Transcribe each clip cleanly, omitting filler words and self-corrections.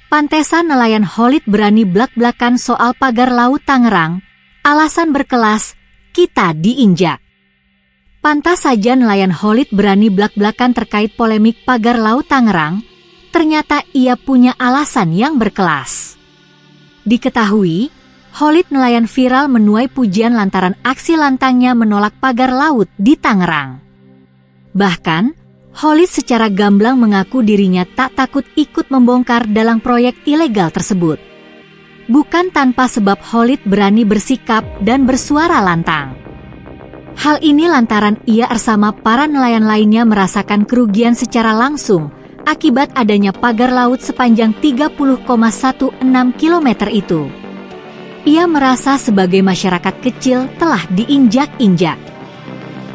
Pantesan nelayan Khalid berani blak-blakan soal pagar laut Tangerang. Alasan berkelas, kita diinjak. Pantas saja nelayan Khalid berani blak-blakan terkait polemik pagar laut Tangerang. Ternyata ia punya alasan yang berkelas. Diketahui, Khalid nelayan viral menuai pujian lantaran aksi lantangnya menolak pagar laut di Tangerang. Bahkan, Khalid secara gamblang mengaku dirinya tak takut ikut membongkar dalam proyek ilegal tersebut. Bukan tanpa sebab Khalid berani bersikap dan bersuara lantang. Hal ini lantaran ia bersama para nelayan lainnya merasakan kerugian secara langsung akibat adanya pagar laut sepanjang 30,16 km itu. Ia merasa sebagai masyarakat kecil telah diinjak-injak.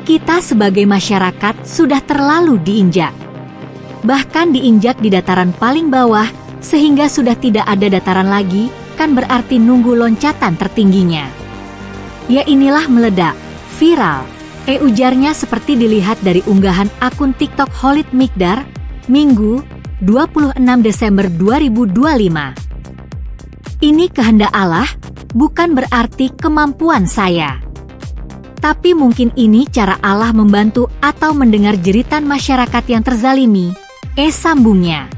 Kita sebagai masyarakat sudah terlalu diinjak. Bahkan diinjak di dataran paling bawah, sehingga sudah tidak ada dataran lagi, kan berarti nunggu loncatan tertingginya. Ya inilah meledak, viral. Ujarnya seperti dilihat dari unggahan akun TikTok Khalid Miqdar, Minggu, 26 Desember 2025. Ini kehendak Allah, bukan berarti kemampuan saya. Tapi mungkin ini cara Allah membantu atau mendengar jeritan masyarakat yang terzalimi, sambungnya.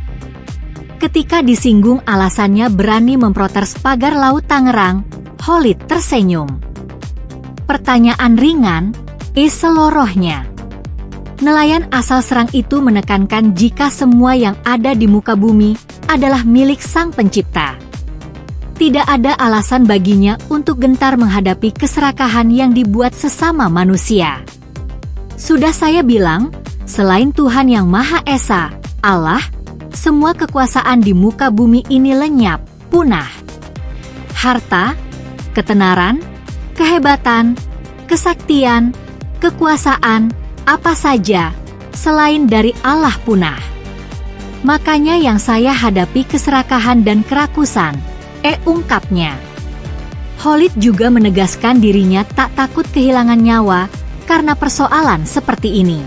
Ketika disinggung alasannya berani memprotes pagar laut Tangerang, Khalid tersenyum. Pertanyaan ringan, selorohnya. Nelayan asal Serang itu menekankan jika semua yang ada di muka bumi adalah milik Sang Pencipta. Tidak ada alasan baginya untuk gentar menghadapi keserakahan yang dibuat sesama manusia. Sudah saya bilang, selain Tuhan yang Maha Esa, Allah, semua kekuasaan di muka bumi ini lenyap, punah. Harta, ketenaran, kehebatan, kesaktian, kekuasaan, apa saja, selain dari Allah punah. Makanya yang saya hadapi keserakahan dan kerakusan, ungkapnya. Khalid juga menegaskan dirinya tak takut kehilangan nyawa karena persoalan seperti ini.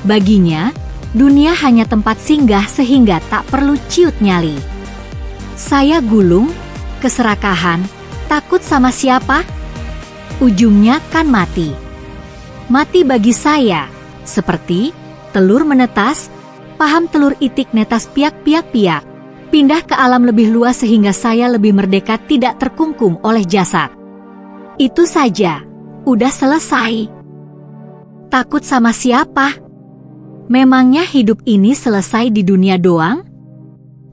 Baginya, dunia hanya tempat singgah sehingga tak perlu ciut nyali. Saya gulung, keserakahan, takut sama siapa? Ujungnya kan mati. Mati bagi saya, seperti telur menetas, paham telur itik netas piak-piak-piak. Pindah ke alam lebih luas sehingga saya lebih merdeka tidak terkungkung oleh jasad. Itu saja, udah selesai. Takut sama siapa? Memangnya hidup ini selesai di dunia doang?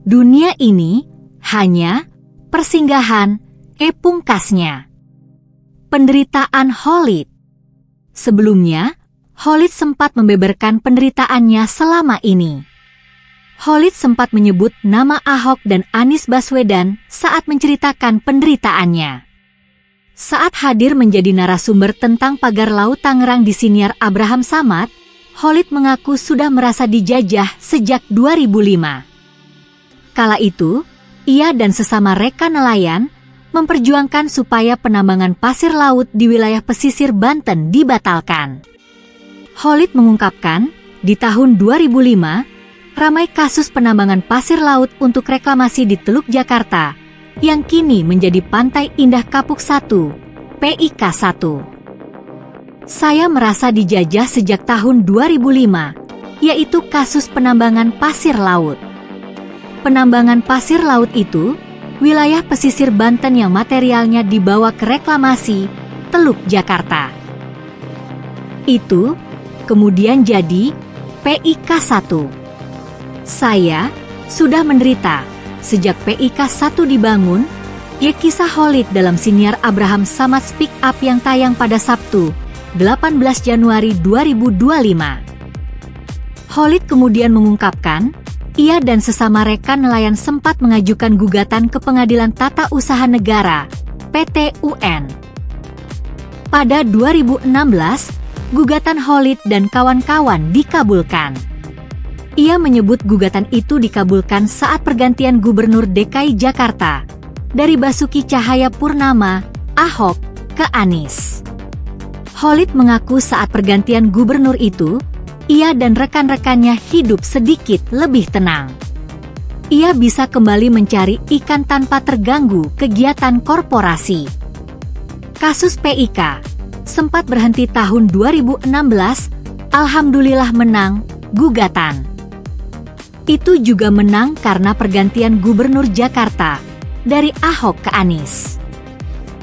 Dunia ini hanya persinggahan, pungkasnya. Penderitaan Khalid. Sebelumnya, Khalid sempat membeberkan penderitaannya selama ini. Khalid sempat menyebut nama Ahok dan Anies Baswedan saat menceritakan penderitaannya. Saat hadir menjadi narasumber tentang pagar laut Tangerang di siniar Abraham Samad, Khalid mengaku sudah merasa dijajah sejak 2005. Kala itu, ia dan sesama rekan nelayan memperjuangkan supaya penambangan pasir laut di wilayah pesisir Banten dibatalkan. Khalid mengungkapkan, di tahun 2005, ramai kasus penambangan pasir laut untuk reklamasi di Teluk Jakarta, yang kini menjadi Pantai Indah Kapuk 1, PIK 1. Saya merasa dijajah sejak tahun 2005, yaitu kasus penambangan pasir laut. Penambangan pasir laut itu, wilayah pesisir Banten yang materialnya dibawa ke reklamasi, Teluk Jakarta. Itu, kemudian jadi PIK 1. Saya sudah menderita sejak PIK 1 dibangun, kisah Khalid dalam siniar Abraham Samad Speak Up yang tayang pada Sabtu, 18 Januari 2025. Khalid kemudian mengungkapkan, ia dan sesama rekan nelayan sempat mengajukan gugatan ke Pengadilan Tata Usaha Negara, PT UN. Pada 2016, gugatan Khalid dan kawan-kawan dikabulkan. Ia menyebut gugatan itu dikabulkan saat pergantian Gubernur DKI Jakarta dari Basuki Cahayapurnama, Ahok, ke Anies. Khalid mengaku saat pergantian gubernur itu, ia dan rekan-rekannya hidup sedikit lebih tenang. ia bisa kembali mencari ikan tanpa terganggu kegiatan korporasi. Kasus PIK sempat berhenti tahun 2016, alhamdulillah menang gugatan. Itu juga menang karena pergantian gubernur Jakarta dari Ahok ke Anies.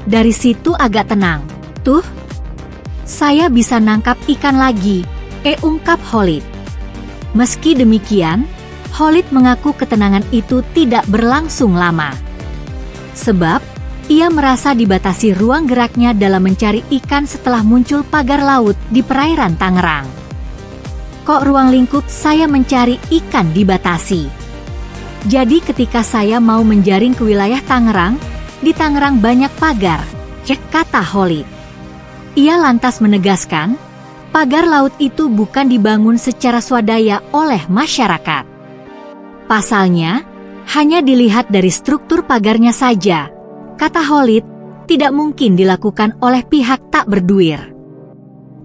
Dari situ agak tenang. Tuh, saya bisa nangkap ikan lagi, ungkap Khalid. Meski demikian, Khalid mengaku ketenangan itu tidak berlangsung lama. Sebab, ia merasa dibatasi ruang geraknya dalam mencari ikan setelah muncul pagar laut di perairan Tangerang. Kok ruang lingkup saya mencari ikan dibatasi? Jadi ketika saya mau menjaring ke wilayah Tangerang, di Tangerang banyak pagar, kata Khalid. Ia lantas menegaskan, pagar laut itu bukan dibangun secara swadaya oleh masyarakat. Pasalnya, hanya dilihat dari struktur pagarnya saja, kata Khalid, tidak mungkin dilakukan oleh pihak tak berduit.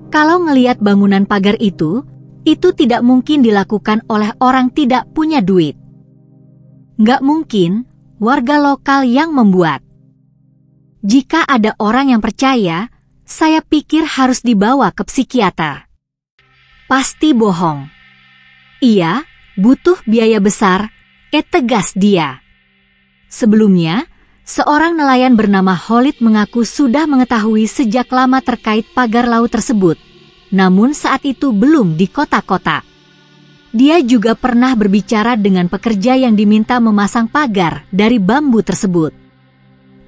Kalau ngelihat bangunan pagar itu tidak mungkin dilakukan oleh orang tidak punya duit. Nggak mungkin warga lokal yang membuat. Jika ada orang yang percaya, saya pikir harus dibawa ke psikiater. Pasti bohong. Iya, butuh biaya besar, tegas dia. Sebelumnya, seorang nelayan bernama Khalid mengaku sudah mengetahui sejak lama terkait pagar laut tersebut. Namun saat itu belum di kota-kota. Dia juga pernah berbicara dengan pekerja yang diminta memasang pagar dari bambu tersebut.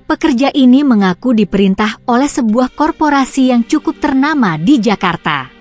Pekerja ini mengaku diperintah oleh sebuah korporasi yang cukup ternama di Jakarta.